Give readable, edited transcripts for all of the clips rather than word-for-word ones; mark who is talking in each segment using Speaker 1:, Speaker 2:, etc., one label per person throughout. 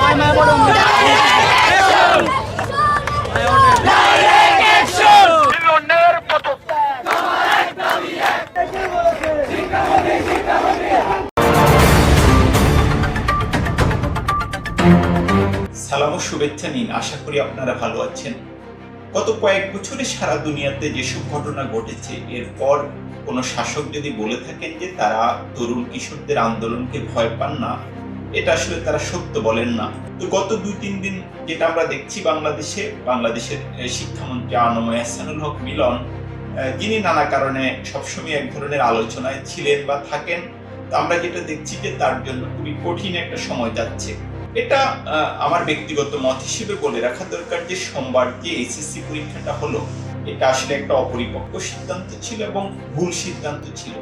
Speaker 1: সালাম ও শুভেচ্ছা নিন। আশা করি আপনারা ভালো আছেন। গত কয়েক বছরে সারা দুনিয়াতে যেসব ঘটনা ঘটেছে, এরপর কোনো শাসক যদি বলে থাকেন যে তারা তরুণ কিশোরদের আন্দোলনকে ভয় পান না, এটা আসলে তারা সত্য বলেন না। তো গত 2-3 দিন যেটা আমরা দেখছি বাংলাদেশের শিক্ষামন্ত্রী আনম এহসানুল হক মিলন, যিনি নানা কারণে সবসময় এক ধরনের আলোচনায় ছিলেন বা থাকেন, তো আমরা যেটা দেখছি যে তার জন্য খুবই কঠিন একটা সময় যাচ্ছে। এটা আমার ব্যক্তিগত মত হিসেবে বলে রাখা দরকার যে সোমবার যে এইচএসসি পরীক্ষাটা হলো, এটা আসলে একটা অপরিপক্ক সিদ্ধান্ত ছিল এবং ভুল সিদ্ধান্ত ছিল।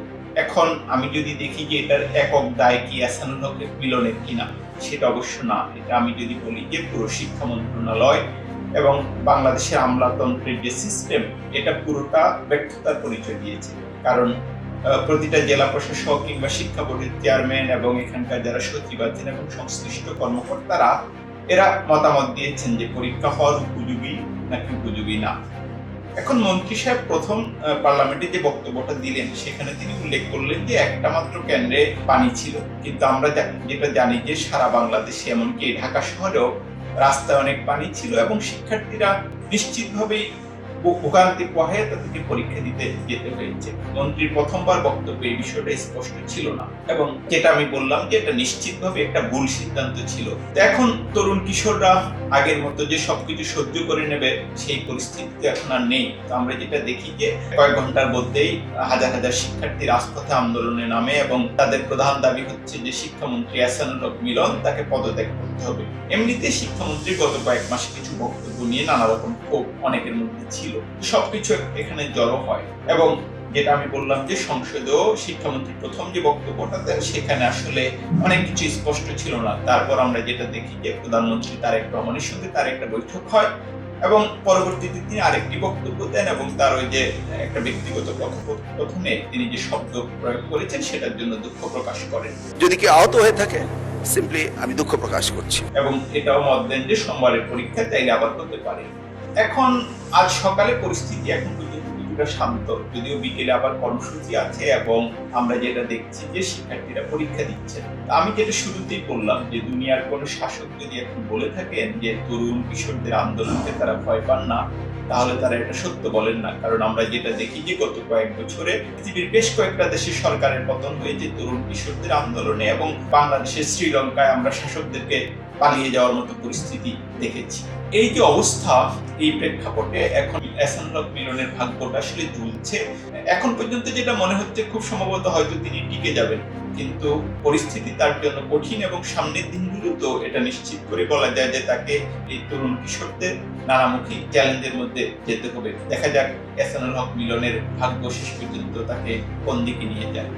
Speaker 1: এখন আমি যদি দেখি যে এটার একক দায় কি এহসানুল হক মিলনের কিনা, সেটা অবশ্য না। এটা আমি যদি বলি যে পুরো শিক্ষা মন্ত্রণালয় এবং বাংলাদেশের আমলাতন্ত্রের যে সিস্টেম, এটা পুরোটা ব্যর্থতার পরিচয় দিয়েছে। কারণ প্রতিটা জেলা প্রশাসক কিংবা শিক্ষা বোর্ডের চেয়ারম্যান এবং এখানকার যারা সচিব আছেন এবং সংশ্লিষ্ট কর্মকর্তারা, এরা মতামত দিয়েছেন যে পরীক্ষা হওয়ার উপযোগী নাকি উপযোগী না। এখন মন্ত্রী সাহেব প্রথম পার্লামেন্টে যে বক্তব্যটা দিলেন, সেখানে তিনি উল্লেখ করলেন যে একটা মাত্র কেন্দ্রে পানি ছিল, কিন্তু আমরা যেটা জানি যে সারা বাংলাদেশে এমনকি ঢাকা শহরেও রাস্তায় অনেক পানি ছিল এবং শিক্ষার্থীরা নিশ্চিতভাবেই ভোগান্তি পোহায় তাদেরকে পরীক্ষা দিতে যেতে হয়েছে। মন্ত্রীর প্রথমবার বক্তব্যে এই বিষয়টা স্পষ্ট ছিল না, এবং যেটা আমি বললাম যে এটা নিশ্চিতভাবে একটা ভুল সিদ্ধান্ত ছিল। এখন তরুণ কিশোররা আগের মতো যে সবকিছু সহ্য করে নেবে, সেই পরিস্থিতিতে এখন আর নেই। তো আমরা যেটা দেখি যে কয়েক ঘন্টার মধ্যেই হাজার হাজার শিক্ষার্থী রাজপথে আন্দোলনে নামে এবং তাদের প্রধান দাবি হচ্ছে যে শিক্ষামন্ত্রী এহসানুল হক মিলন তাকে পদত্যাগ করতে হবে। এমনিতে শিক্ষামন্ত্রী গত কয়েক মাসে কিছু বক্তব্য নিয়ে নানা রকম ক্ষোভ অনেকের মধ্যে ছিল। সবকিছু এখানে জড়ো হয় এবং যেটা আমি বললাম যে সংসদেও শিক্ষামন্ত্রী প্রথম যে বক্তব্যটা দেন, সেখানে আসলে অনেক কিছু স্পষ্ট ছিল না। তারপর আমরা যেটা দেখি যে প্রধানমন্ত্রী তারেক রহমানের সঙ্গে তার একটা বৈঠক হয় এবং পরবর্তীতে তিনি আরেকটি বক্তব্য দেন এবং তার ওই যে একটা ব্যক্তিগত কথোপকথনে তিনি যে শব্দ প্রয়োগ করেছেন, সেটার জন্য দুঃখ প্রকাশ করেন।
Speaker 2: যদি কেউ আহত হয়ে থাকে, সিম্পলি আমি দুঃখ প্রকাশ করছি।
Speaker 1: এবং এটাও মত দেন যে সোমবারের পরীক্ষা চাইলে আবার হতে পারে। এখন আজ সকালে পরিস্থিতি এখন পর্যন্ত কিছুটা শান্ত, যদিও বিকেলে আবার কর্মসূচি আছে এবং আমরা যেটা দেখছি যে শিক্ষার্থীরা পরীক্ষা দিচ্ছেন। আমি যেটা শুরুতেই বললাম যে দুনিয়ার কোনো শাসক যদি এখন বলে থাকেন যে তরুণ কিশোরদের আন্দোলনকে তারা ভয় পান না, তাহলে তারা এটা সত্য বলেন না। কারণ আমরা যেটা দেখি যে গত কয়েক বছরে পৃথিবীর বেশ কয়েকটা দেশে সরকারের পতন হয়েছে তরুণ কিশোরদের আন্দোলনে, এবং বাংলাদেশের শ্রীলঙ্কায় আমরা শাসকদেরকে পালিয়ে যাওয়ার মতো পরিস্থিতি দেখেছি। এই যে অবস্থা, এই প্রেক্ষাপটে এখন এহসানুল হক মিলনের ভাগ্যটা আসলে ঝুলছে। এখন পর্যন্ত যেটা মনে হচ্ছে খুব সম্ভবত হয়তো তিনি টিকে যাবেন, কিন্তু পরিস্থিতি তার জন্য কঠিন এবং সামনের দিনগুলোতেও এটা নিশ্চিত করে বলা যায় যে তাকে এই তরুণ কিশোরদের নানামুখী চ্যালেঞ্জের মধ্যে যেতে হবে। দেখা যাক এহসানুল হক মিলনের ভাগ্য শেষ পর্যন্ত তাকে কোন দিকে নিয়ে যায়।